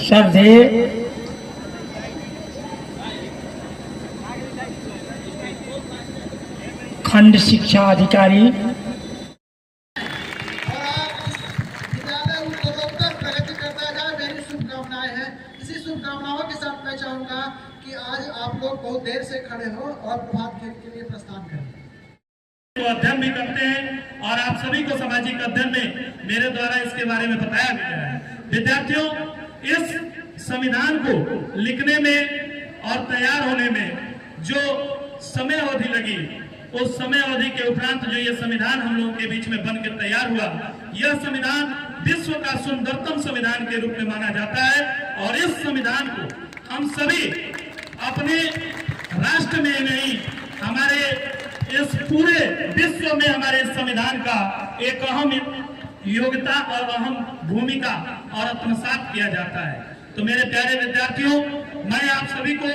श्रद्धेय खंड शिक्षा अधिकारी शुभकामनाओं के साथ मैं चाहूंगा कि आज आप लोग बहुत देर से खड़े हो और प्रभात फेरी के लिए प्रस्थान करें। तो अध्ययन भी करते हैं और आप सभी को सामाजिक अध्ययन में मेरे द्वारा इसके बारे में बताया गया है। विद्यार्थियों, इस संविधान को लिखने में और तैयार होने में जो समय अवधि लगी, उस समय अवधि के उपरांत जो ये संविधान हम लोगों के बीच में बनकर तैयार हुआ, यह संविधान विश्व का सुंदरतम संविधान के रूप में माना जाता है। और इस संविधान को हम सभी अपने राष्ट्र में नहीं, हमारे इस पूरे विश्व में हमारे इस संविधान का एक अहम योग्यता और अहम भूमिका और आत्मसात किया जाता है। तो मेरे प्यारे विद्यार्थियों, मैं आप सभी को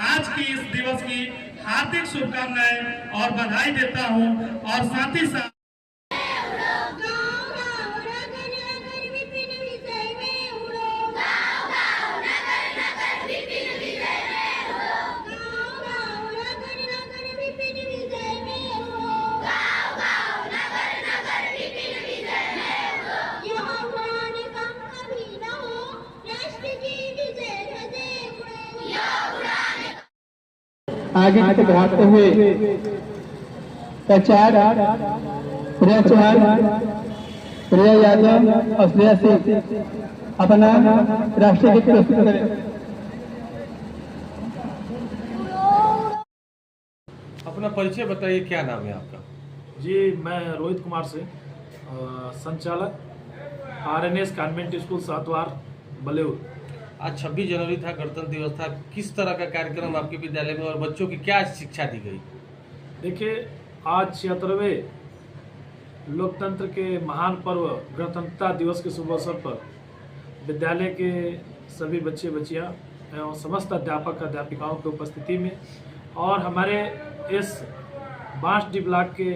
आज की इस दिवस की हार्दिक शुभकामनाएं और बधाई देता हूं और साथ ही साथ आगे की तरफ बढ़ाते हुए प्रचार प्रिया चौहान, प्रिया यादव और श्रेया सिंह अपना राष्ट्रीय गीत प्रस्तुत करें। अपना परिचय बताइए, क्या नाम है आपका? जी, मैं रोहित कुमार से संचालक RNS कॉन्वेंट स्कूल सातवार बलेउर। आज 26 जनवरी था, गणतंत्र दिवस था। किस तरह का कार्यक्रम आपके विद्यालय में और बच्चों की क्या शिक्षा दी गई? देखिए, आज 76वें लोकतंत्र के महान पर्व गणतंत्रता दिवस के शुभ अवसर पर विद्यालय के सभी बच्चे बच्चियां एवं समस्त अध्यापक अध्यापिकाओं की उपस्थिति में और हमारे इस बांसडी ब्लॉक के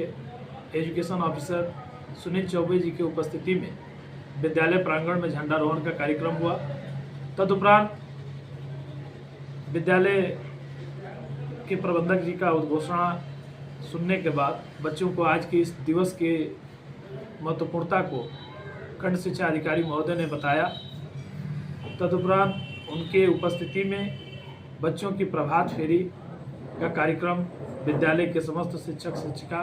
एजुकेशन ऑफिसर सुनील चौबे जी की उपस्थिति में विद्यालय प्रांगण में झंडारोहण का कार्यक्रम हुआ। तदुपरांत विद्यालय के प्रबंधक जी का उद्घोषणा सुनने के बाद बच्चों को आज के इस दिवस के महत्वपूर्णता को खंड शिक्षा अधिकारी महोदय ने बताया। तदुपरांत उनके उपस्थिति में बच्चों की प्रभात फेरी का कार्यक्रम विद्यालय के समस्त शिक्षक शिक्षिका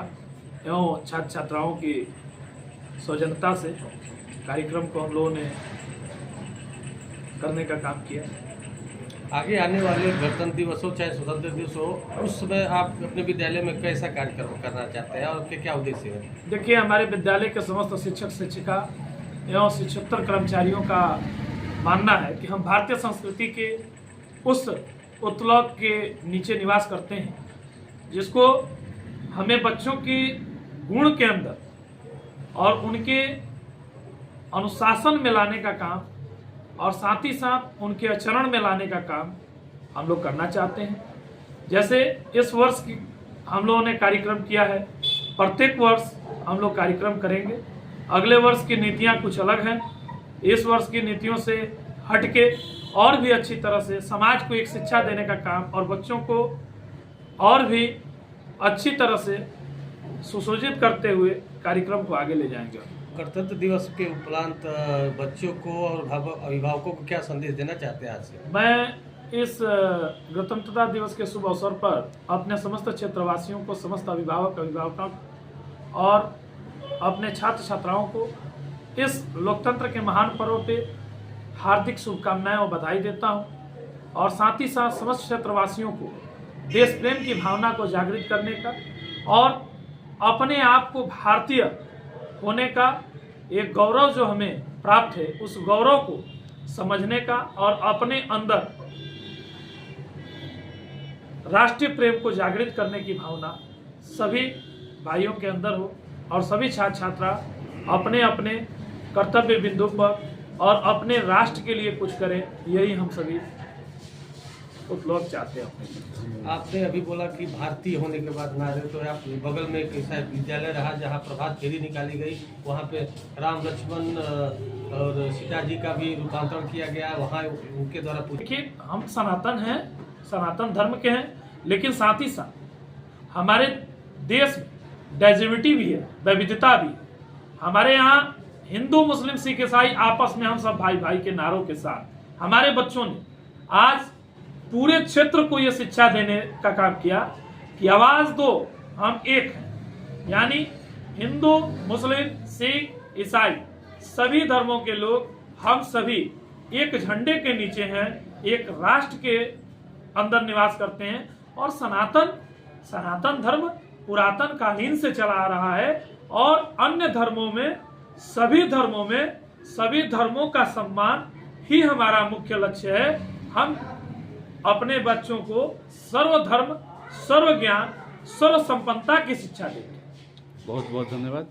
एवं छात्र छात्राओं की सौजन्यता से कार्यक्रम को हम लोगों ने करने का काम किया। आगे आने वाले गणतंत्र दिवस हो चाहे स्वतंत्र दिवस हो, उस समय आप अपने विद्यालय में कैसा कार्यक्रम करना चाहते हैं और उसके क्या उद्देश्य है? देखिए, हमारे विद्यालय के समस्त शिक्षक शिक्षिका एवं शिक्षकोत्तर कर्मचारियों का मानना है कि हम भारतीय संस्कृति के उस उत्तलक के नीचे निवास करते हैं जिसको हमें बच्चों के गुण के अंदर और उनके अनुशासन में लाने का काम और साथ ही साथ उनके आचरण में लाने का काम हम लोग करना चाहते हैं। जैसे इस वर्ष की हम लोगों ने कार्यक्रम किया है, प्रत्येक वर्ष हम लोग कार्यक्रम करेंगे। अगले वर्ष की नीतियां कुछ अलग हैं, इस वर्ष की नीतियों से हटके और भी अच्छी तरह से समाज को एक शिक्षा देने का काम और बच्चों को और भी अच्छी तरह से सुसज्जित करते हुए कार्यक्रम को आगे ले जाएंगे। गणतंत्र दिवस के उपरांत बच्चों को और अभिभावकों को क्या संदेश देना चाहते हैं आज से? मैं इस गणतंत्रता दिवस के शुभ अवसर पर अपने समस्त क्षेत्रवासियों को, समस्त अभिभावकों और अपने छात्र छात्राओं को इस लोकतंत्र के महान पर्व पे हार्दिक शुभकामनाएं और बधाई देता हूं और साथ ही साथ समस्त क्षेत्रवासियों को देश प्रेम की भावना को जागृत करने का और अपने आप को भारतीय होने का एक गौरव जो हमें प्राप्त है, उस गौरव को समझने का और अपने अंदर राष्ट्रीय प्रेम को जागृत करने की भावना सभी भाइयों के अंदर हो और सभी छात्र छात्रा अपने अपने कर्तव्य बिंदु पर और अपने राष्ट्र के लिए कुछ करें, यही हम सभी लोग चाहते हैं। आपने अभी बोला कि भारतीय होने के बाद नारे, तो आप बगल में एक ऐसा विद्यालय रहा जहाँ प्रभात फेरी निकाली गई, वहाँ पे राम लक्ष्मण और सीता जी का भी रूपांतरण किया गया, वहाँ उनके द्वारा देखिए, हम सनातन हैं, सनातन धर्म के हैं, लेकिन साथ ही साथ हमारे देश में डाइवर्सिटी भी है, विविधता भी है। हमारे यहाँ हिंदू मुस्लिम सिख ईसाई आपस में हम सब भाई भाई के नारों के साथ हमारे बच्चों ने आज पूरे क्षेत्र को ये शिक्षा देने का काम किया कि आवाज दो, हम एक हैं। यानी हिंदू मुस्लिम सिख ईसाई सभी धर्मों के लोग हम सभी एक झंडे के नीचे हैं, एक राष्ट्र के अंदर निवास करते हैं। और सनातन धर्म पुरातन कालीन से चला आ रहा है और अन्य धर्मों में सभी धर्मों का सम्मान ही हमारा मुख्य लक्ष्य है। हम अपने बच्चों को सर्वधर्म, सर्व ज्ञान, सर्व संपन्नता की शिक्षा देंगे। बहुत बहुत धन्यवाद।